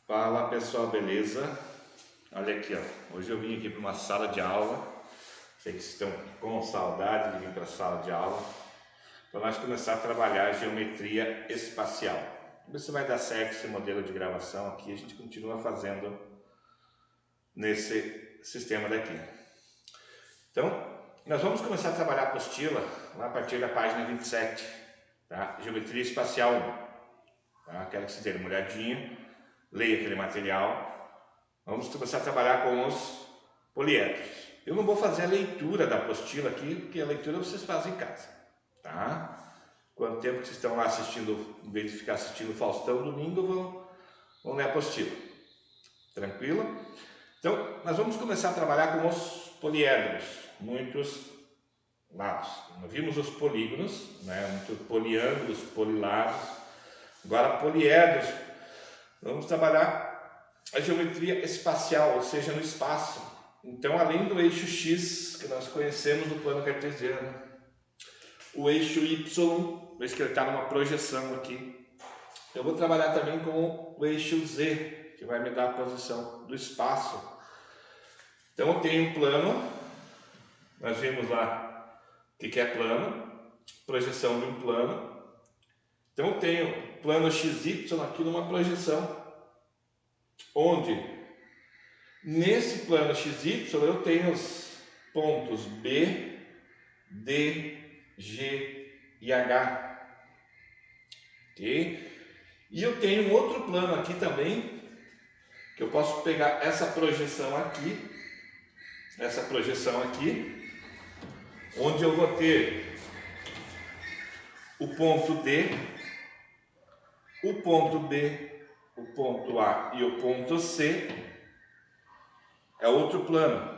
Fala pessoal, beleza? Olha aqui, ó. Hoje eu vim aqui para uma sala de aula. Sei que vocês estão com saudade de vir para a sala de aula, para nós começar a trabalhar geometria espacial. Vamos ver se vai dar certo esse modelo de gravação aqui. A gente continua fazendo nesse sistema daqui. Então, nós vamos começar a trabalhar a apostila lá a partir da página 27, tá? Geometria espacial 1. Tá? Quero que vocês deem uma olhadinha, leia aquele material. Vamos começar a trabalhar com os poliedros. Eu não vou fazer a leitura da apostila aqui, porque a leitura vocês fazem em casa, tá? Quanto tempo que vocês estão lá assistindo, em vez de ficar assistindo o Faustão domingo, vão ler a apostila. Tranquilo? Então, nós vamos começar a trabalhar com os poliedros, muitos lados. Nós vimos os polígonos, né? Muitos poliângulos, polilados. Agora, poliedros, vamos trabalhar a geometria espacial, ou seja, no espaço. Então, além do eixo X, que nós conhecemos no plano cartesiano, o eixo Y, veja que ele está numa projeção aqui. Eu vou trabalhar também com o eixo Z, que vai me dar a posição do espaço. Então, eu tenho um plano, nós vimos lá o que é plano, projeção de um plano. Então, eu tenho plano XY aqui numa projeção, onde nesse plano XY eu tenho os pontos B, D, G e H, ok? E eu tenho um outro plano aqui também, que eu posso pegar essa projeção aqui, onde eu vou ter o ponto D, o ponto B, o ponto A e o ponto C, é outro plano.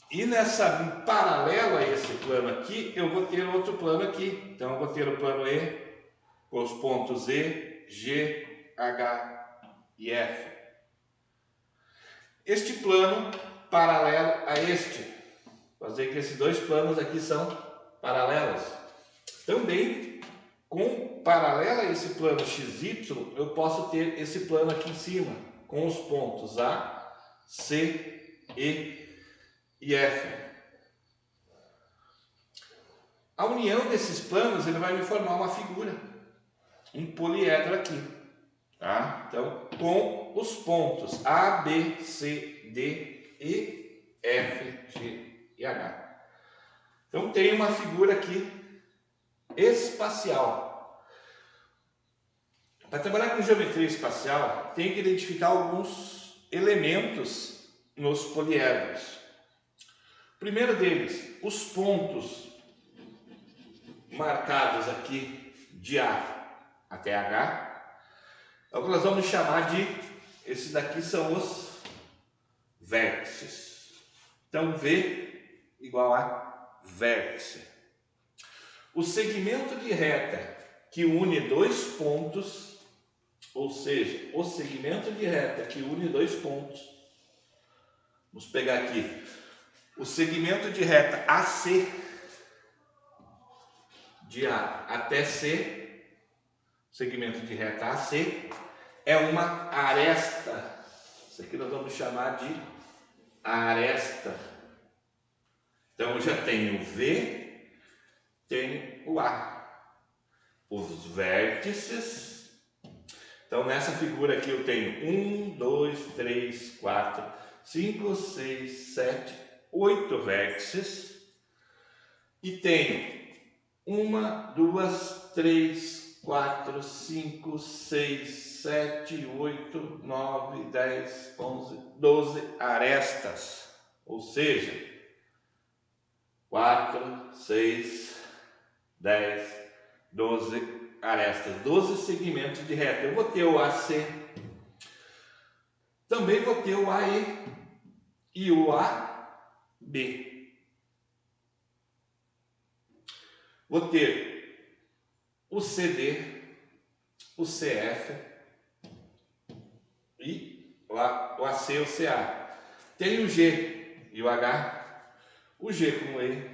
E nessa, em paralelo a esse plano aqui, eu vou ter outro plano aqui. Então eu vou ter o plano E, com os pontos E, G, H e F. Este plano paralelo a este. Fazer que esses dois planos aqui são paralelos. Também, com paralelo a esse plano XY, eu posso ter esse plano aqui em cima, com os pontos A, C, E e F. A união desses planos ele vai me formar uma figura, um poliedro aqui, tá? Então, com os pontos A, B, C, D, E, F, G e H. Então, tem uma figura aqui espacial. Para trabalhar com geometria espacial, tem que identificar alguns elementos nos poliedros. O primeiro deles, os pontos marcados aqui de A até H, é o que nós vamos chamar de, esses daqui são os vértices. Então, V igual a vértice. O segmento de reta que une dois pontos, ou seja, o segmento de reta que une dois pontos, vamos pegar aqui, o segmento de reta AC, de A até C, segmento de reta AC, é uma aresta. Isso aqui nós vamos chamar de aresta. Então eu já tenho o V, tenho o A. Os vértices. Então nessa figura aqui eu tenho 1, 2, 3, 4, 5, 6, 7, 8 vértices. E tenho 1, 2, 3, 4, 5, 6, 7, 8, 9, 10, 11, 12 arestas. Ou seja, 4, 6, 10, 12 arestas, 12 segmentos de reta. Eu vou ter o AC, também vou ter o AE e o AB. Vou ter o CD, o CF e o AC e o CA. Tem o G e o H, o G com E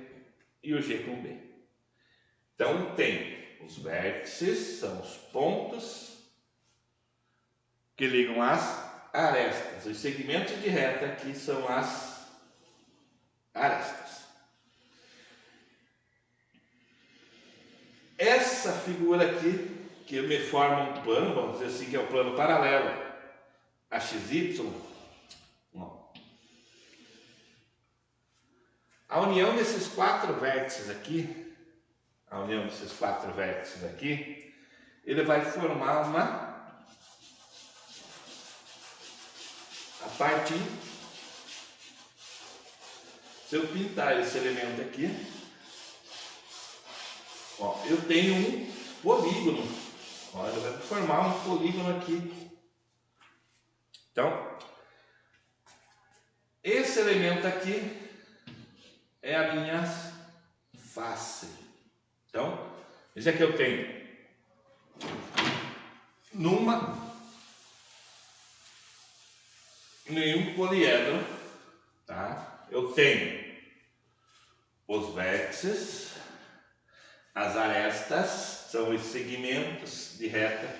e o G com B. Então tem os vértices, são os pontos que ligam as arestas. Os segmentos de reta aqui são as arestas. Essa figura aqui, que me forma um plano, vamos dizer assim, que é o plano paralelo a XY, a união desses quatro vértices aqui, ele vai formar a parte, se eu pintar esse elemento aqui, ó, eu tenho um polígono, ó, ele vai formar um polígono aqui. Então, esse elemento aqui é a minha face. Então, isso aqui eu tenho nenhum poliedro, tá? Eu tenho os vértices, as arestas, são os segmentos de reta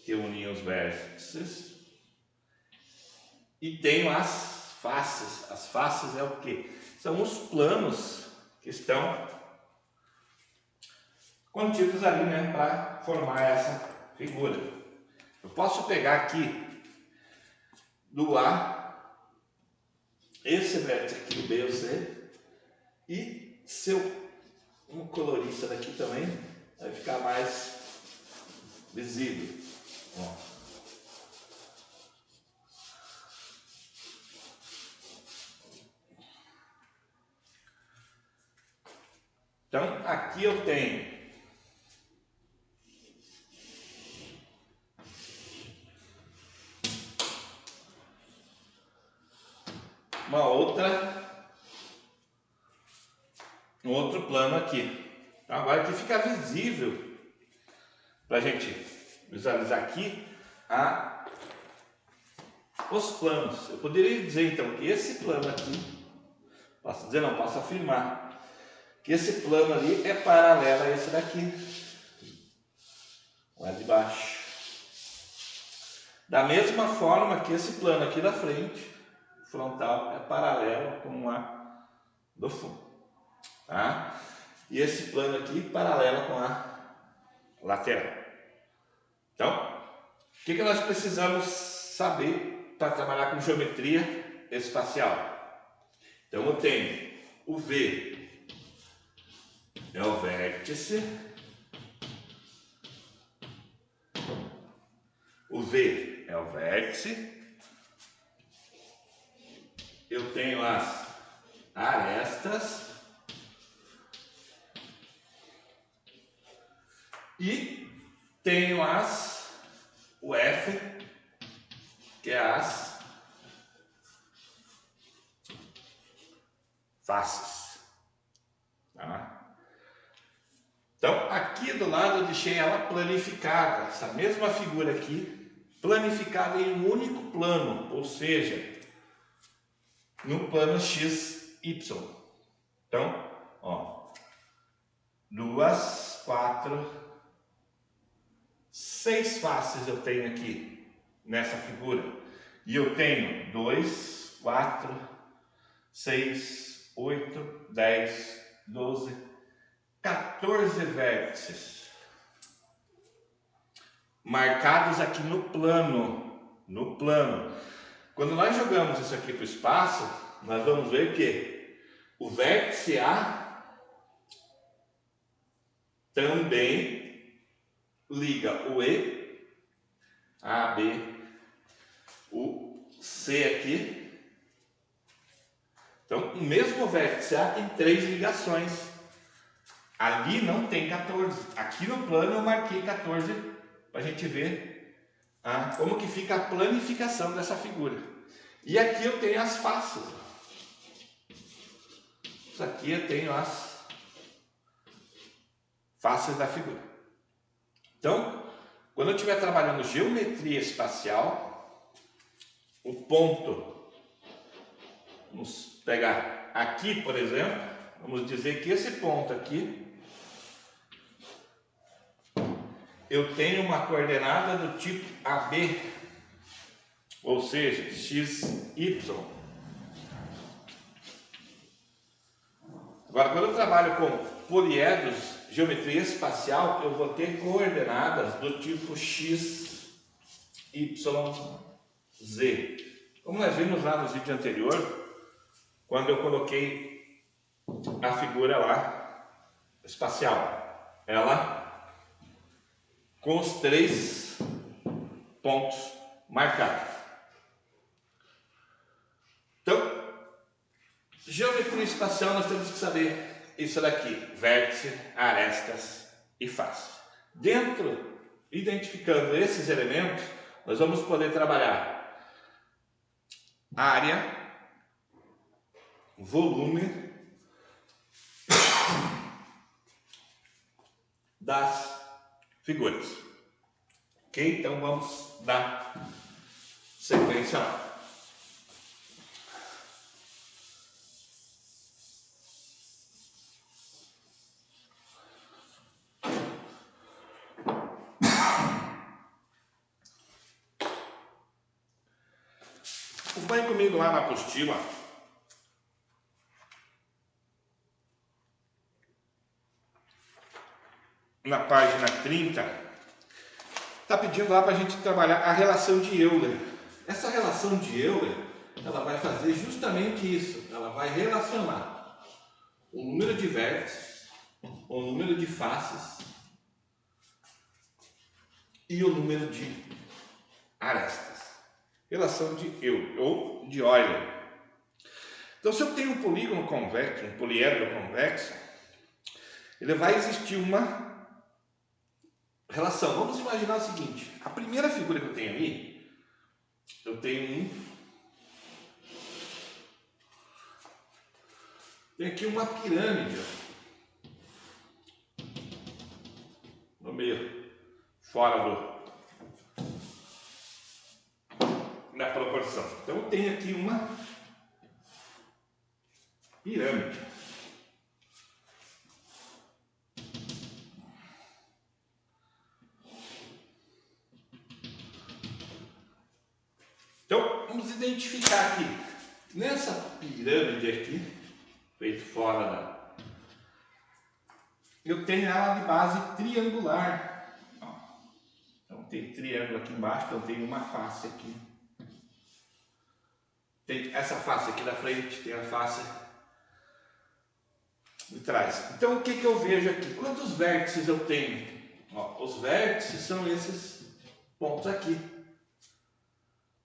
que unem os vértices, e tenho as faces. As faces é o que? São os planos que estão contidos ali, né, para formar essa figura. Eu posso pegar aqui do A, esse vértice aqui, o B e o C, e se eu colorir isso daqui também, vai ficar mais visível. Ó. Então, aqui eu tenho um outro plano aqui. Então, agora aqui fica visível para a gente visualizar aqui os planos. Eu poderia dizer então que esse plano aqui, posso afirmar que esse plano ali é paralelo a esse daqui, lá de baixo. Da mesma forma que esse plano aqui da frente, frontal, é paralelo com a do fundo, tá? E esse plano aqui paralelo com a lateral. Então, o que nós precisamos saber para trabalhar com geometria espacial? Então, eu tenho o V, é o vértice, o V é o vértice, eu tenho as arestas e tenho o F, que é as faces, tá? Então, aqui do lado eu deixei ela planificada, essa mesma figura aqui, planificada em um único plano, ou seja, no plano XY. Então, ó, 2, 4, 6 faces eu tenho aqui nessa figura. E eu tenho 2, 4, 6, 8, 10, 12, 14 vértices marcados aqui no plano. Quando nós jogamos isso aqui para o espaço, nós vamos ver que o vértice A também liga o E, A, B, o C aqui. Então, o mesmo vértice A tem 3 ligações. Ali não tem 14. Aqui no plano eu marquei 14 para a gente ver como que fica a planificação dessa figura. E aqui eu tenho as faces. Isso aqui eu tenho as faces da figura. Então, quando eu estiver trabalhando geometria espacial, o ponto, vamos pegar aqui, por exemplo, vamos dizer que esse ponto aqui, eu tenho uma coordenada do tipo AB, ou seja, XY. Agora, quando eu trabalho com poliedros, geometria espacial, eu vou ter coordenadas do tipo X, Y, Z. Como nós vimos lá no vídeo anterior, quando eu coloquei a figura lá, espacial, ela com os 3 pontos marcados. Então, geometria espacial nós temos que saber isso daqui, vértice, arestas e face. Dentro, identificando esses elementos, nós vamos poder trabalhar área, volume das figuras. Ok? Então vamos dar sequência lá. Acompanhe comigo lá na apostila. Na página 30, está pedindo lá para a gente trabalhar a relação de Euler. Essa relação de Euler, ela vai fazer justamente isso. Ela vai relacionar o número de vértices, o número de faces e o número de arestas. Relação de Euler ou de Euler. Então, se eu tenho um polígono convexo, um poliedro convexo, ele vai existir uma relação. Vamos imaginar o seguinte: a primeira figura que eu tenho ali, eu tenho aqui uma pirâmide, ó, no meio, fora da proporção. Então eu tenho aqui uma pirâmide. Então vamos identificar aqui, nessa pirâmide aqui, feito fora da... eu tenho ela de base triangular. Então tem triângulo aqui embaixo, então tem uma face aqui. Tem essa face aqui da frente, tem a face de trás. Então o que eu vejo aqui? Quantos vértices eu tenho? Ó, os vértices são esses pontos aqui.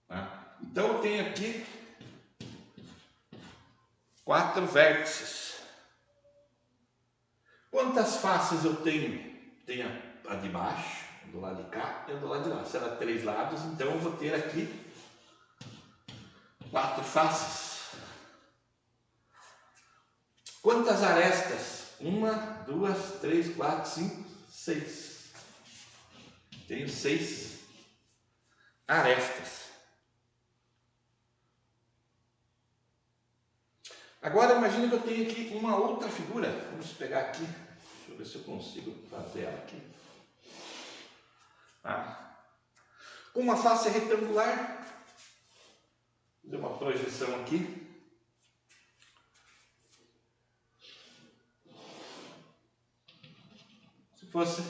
Tá? Então eu tenho aqui 4 vértices. Quantas faces eu tenho? Tenho a de baixo, do lado de cá e do lado de lá. Se ela 3 lados, então eu vou ter aqui 4 faces. Quantas arestas? 1, 2, 3, 4, 5, 6. Tenho 6 arestas. Agora imagine que eu tenho aqui uma outra figura. Vamos pegar aqui. Deixa eu ver se eu consigo fazer ela aqui. Uma face retangular. Vou fazer uma projeção aqui. Se fosse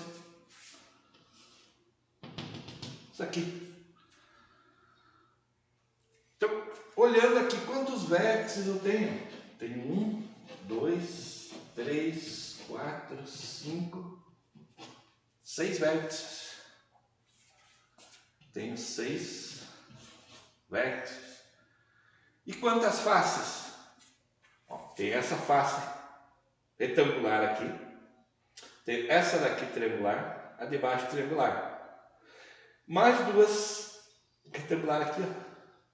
isso aqui. Então, olhando aqui, quantos vértices eu tenho? Tenho 1, 2, 3, 4, 5, 6 vértices. Tenho 6 vértices. E quantas faces? Ó, tem essa face retangular aqui. Tem essa daqui triangular, a de baixo triangular. Mais 2 retangular aqui, ó.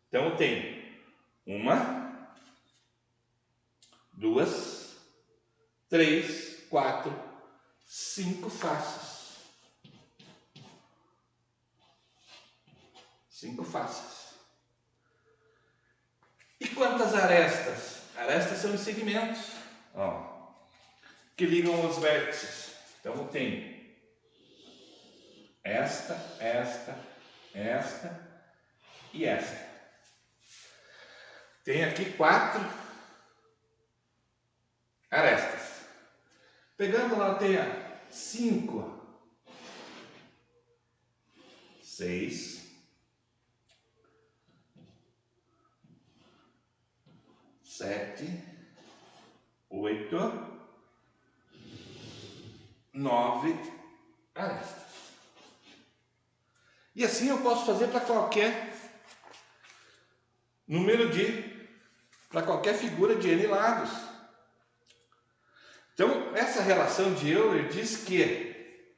Então eu tenho 1, 2, 3, 4, 5 faces. 5 faces. E quantas arestas? Arestas são os segmentos, ó, que ligam os vértices. Então eu tenho esta e essa. Tem aqui 4 arestas. Pegando lá, tem 5, 6, 7, 8, 9 arestas. E assim eu posso fazer para qualquer para qualquer figura de N lados. Então, essa relação de Euler diz que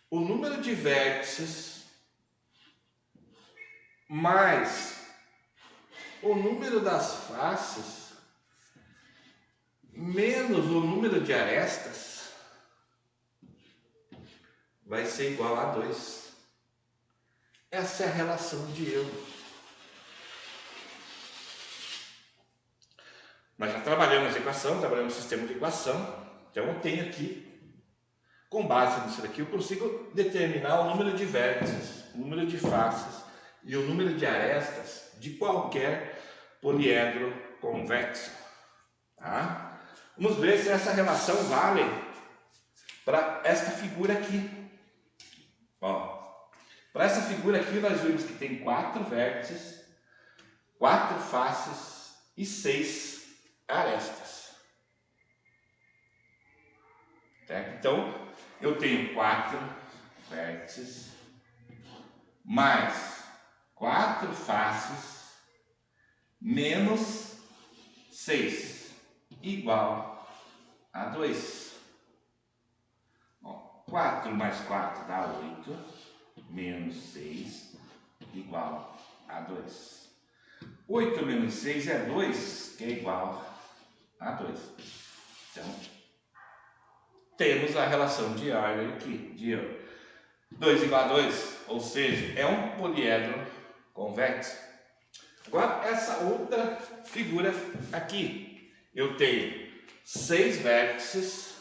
o número de vértices mais o número das faces menos o número de arestas vai ser igual a 2. Essa é a relação de Euler. Nós já trabalhamos a equação, trabalhamos o sistema de equação, então eu tenho aqui, com base nisso daqui, eu consigo determinar o número de vértices, o número de faces e o número de arestas de qualquer poliedro convexo. Tá? Vamos ver se essa relação vale para esta figura aqui. Para essa figura aqui nós vimos que tem 4 vértices, 4 faces e 6 arestas. Certo? Então, eu tenho 4 vértices, mais 4 faces, menos 6, igual a 2. 4 mais 4 dá 8, menos 6, igual a 2. 8 menos 6 é 2, que é igual a 2. Então, temos a relação de Euler aqui, de Euler. 2 igual a 2, ou seja, é um poliedro convexo. Agora, essa outra figura aqui, eu tenho 6 vértices,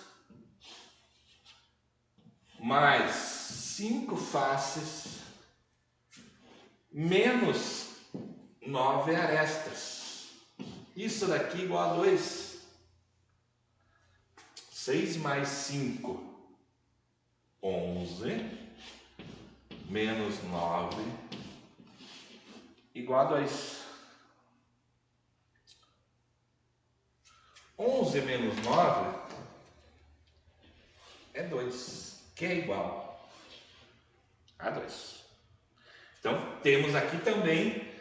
mais 5 faces, menos 9 arestas. Isso daqui igual a 2. 6 mais 5, 11, menos 9, igual a 2. 11 menos 9 é 2, que é igual a 2. Então, temos aqui também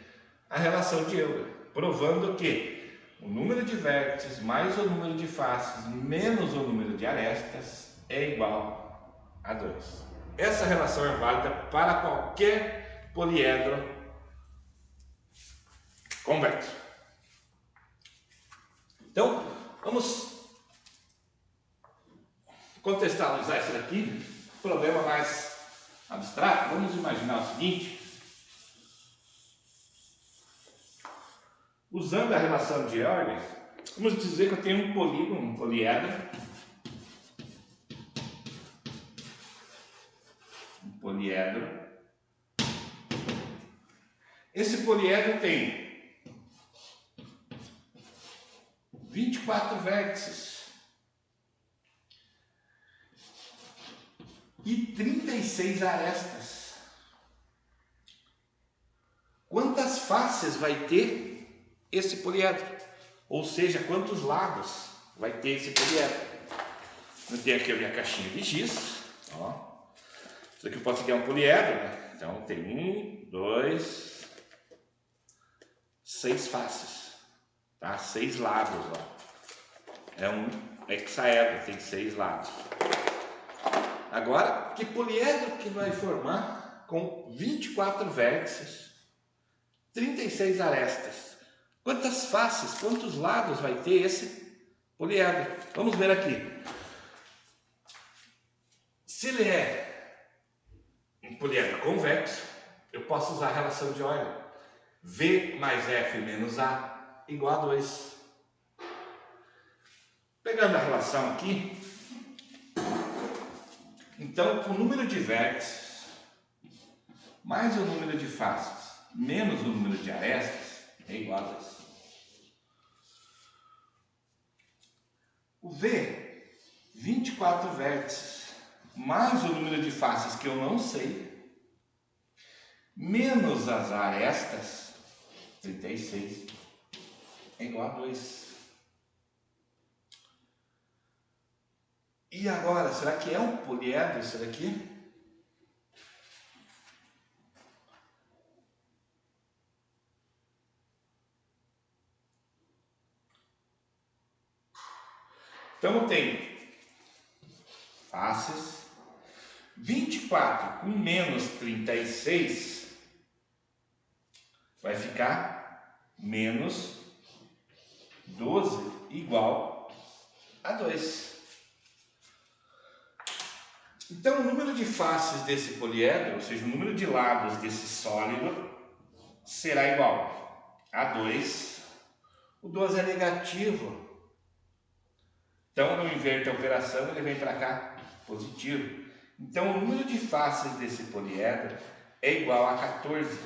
a relação de Euler, provando que o número de vértices mais o número de faces menos o número de arestas é igual a 2. Essa relação é válida para qualquer poliedro convexo. Então, vamos contextualizar isso daqui, problema mais abstrato. Vamos imaginar o seguinte: usando a relação de Euler, vamos dizer que eu tenho um polígono, um poliedro. Esse poliedro tem 24 vértices e 36 arestas. Quantas faces vai ter esse poliedro? Ou seja, quantos lados vai ter esse poliedro? Eu tenho aqui a minha caixinha de giz. Ó. Isso aqui eu posso ter um poliedro, né? Então tem 1, 2, 6 faces, tá? 6 lados, ó. É um hexaedro, tem 6 lados. Agora, que poliedro que vai formar com 24 vértices, 36 arestas? Quantas faces, quantos lados vai ter esse poliedro? Vamos ver aqui. Se ele é um poliedro convexo, eu posso usar a relação de Euler. V mais F menos A igual a 2. Pegando a relação aqui, então o número de vértices mais o número de faces menos o número de arestas é igual a 2. O V, 24 vértices, mais o número de faces que eu não sei, menos as arestas, 36, é igual a 2. E agora, será que é um poliedro isso daqui? Então eu tenho faces, 24 com menos 36 vai ficar menos 12 igual a 2. Então o número de faces desse poliedro, ou seja, o número de lados desse sólido, será igual a 2. O 12 é negativo. Então, eu inverto a operação, ele vem para cá, positivo. Então, o número de faces desse poliedro é igual a 14.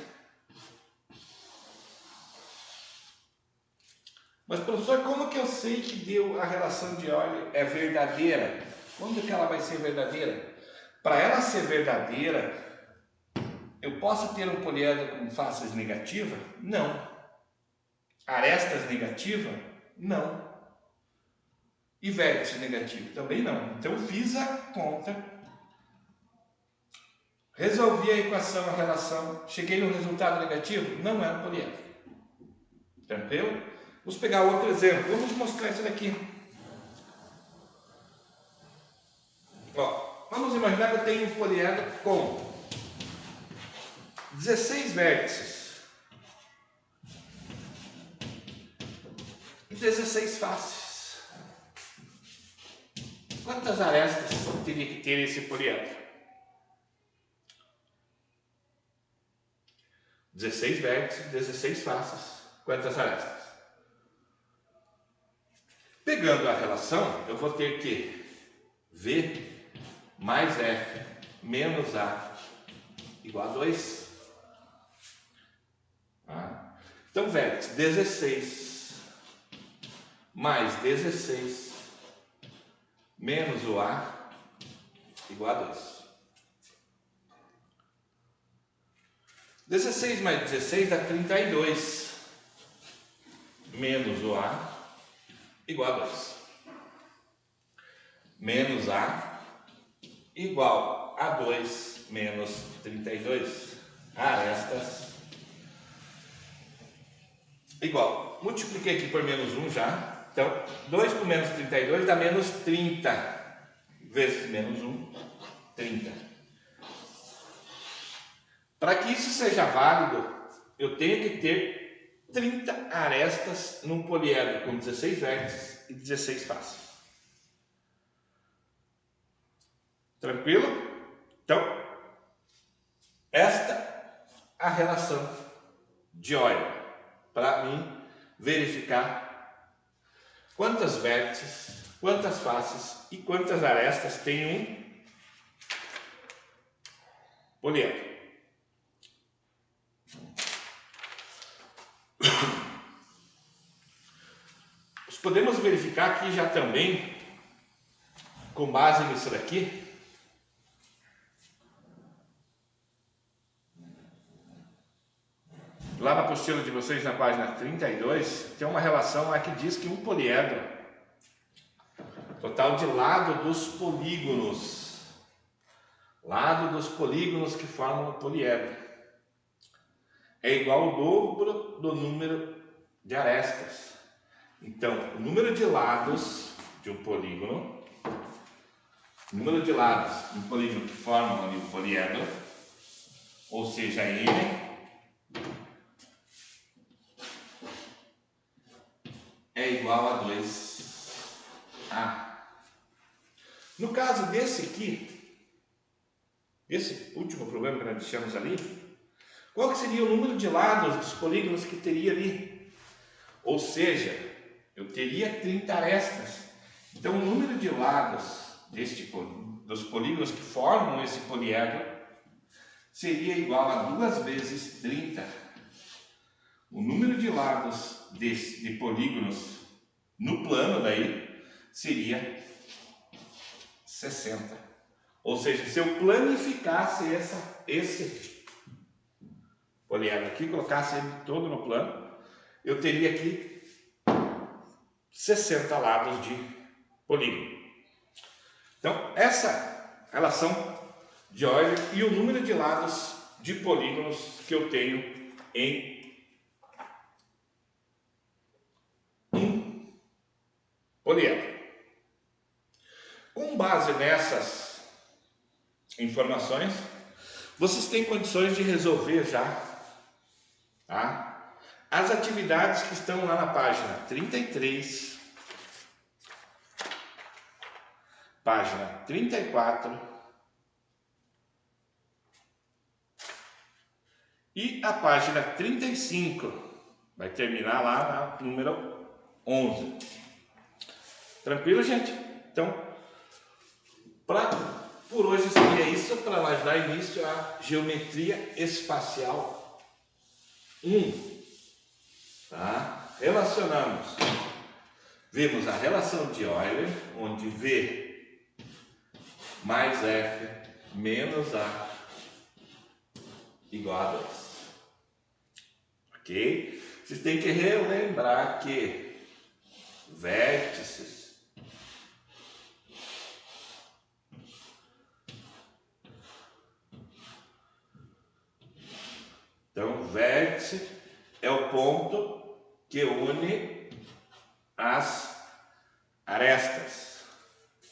Mas, professor, como que eu sei que a relação de Euler é verdadeira? Quando que ela vai ser verdadeira? Para ela ser verdadeira, eu posso ter um poliedro com faces negativas? Não. Arestas negativas? Não. E vértice negativo? Também não. Então, fiz a conta, resolvi a equação, a relação, cheguei no resultado negativo, não é um poliedro. Tranquilo? Vamos pegar outro exemplo. Vamos mostrar isso daqui. Ó, vamos imaginar que eu tenho um poliedro com 16 vértices e 16 faces. Quantas arestas teria que ter esse poliedro? 16 vértices, 16 faces. Quantas arestas? Pegando a relação, eu vou ter que V mais F menos A igual a 2. Então, vértice 16 mais 16 menos o A igual a 2. 16 mais 16 dá 32. Menos o A igual a 2. Menos A igual a 2 menos 32. Arestas igual. Multipliquei aqui por menos 1 já. Então, 2 por menos 32 dá menos 30. Vezes menos 1, 30. Para que isso seja válido, eu tenho que ter 30 arestas num poliedro com 16 vértices e 16 faces. Tranquilo? Então, esta é a relação de Euler para mim verificar quantas vértices, quantas faces e quantas arestas tem um poliedro. Podemos verificar aqui já também, com base nisso daqui, lá na apostila de vocês, na página 32, tem uma relação lá que diz que um poliedro, total de lado dos polígonos que formam o poliedro, é igual ao dobro do número de arestas. Então, o número de lados de um polígono, o número de lados de um polígono que formam ali o poliedro, ou seja, N, é igual a 2A. No caso desse aqui, esse último problema que nós deixamos ali, qual que seria o número de lados dos polígonos que teria ali? Ou seja, eu teria 30 arestas. Então, o número de lados dos polígonos que formam esse poliedro seria igual a 2 vezes 30, o número de lados de polígonos no plano daí seria 60. Ou seja, se eu planificasse esse poliedro aqui, colocasse ele todo no plano, eu teria aqui 60 lados de polígono. Então, essa relação de Euler e o número de lados de polígonos que eu tenho em um poliedro. Com base nessas informações, vocês têm condições de resolver já, tá? As atividades que estão lá na página 33, página 34 e a página 35, vai terminar lá na número 11. Tranquilo, gente? Então, por hoje seria isso, para nós dar início à geometria espacial 1. Tá? Relacionamos. Vimos a relação de Euler, onde V mais F menos A igual a 2. Ok? Vocês têm que relembrar que vértices vértice é o ponto que une as arestas.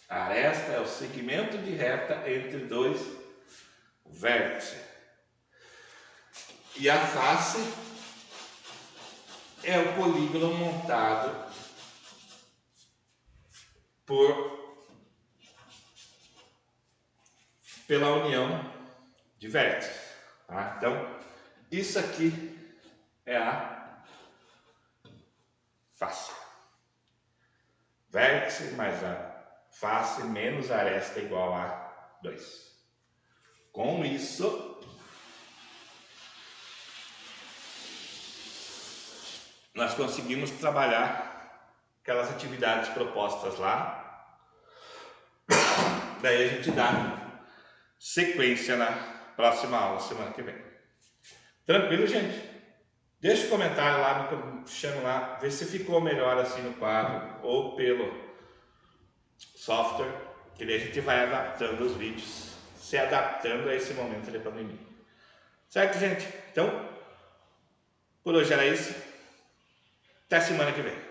A aresta é o segmento de reta entre dois vértices. E a face é o polígono montado pela união de vértices. Tá? Então, isso aqui é a face. Vértice mais a face menos a aresta igual a 2. Com isso, nós conseguimos trabalhar aquelas atividades propostas lá. Daí a gente dá sequência na próxima aula, semana que vem. Tranquilo, gente? Deixa um comentário lá, no chamo lá, vê se ficou melhor assim no quadro ou pelo software, que daí a gente vai adaptando os vídeos, se adaptando a esse momento de pandemia. Certo, gente? Então, por hoje era isso. Até semana que vem.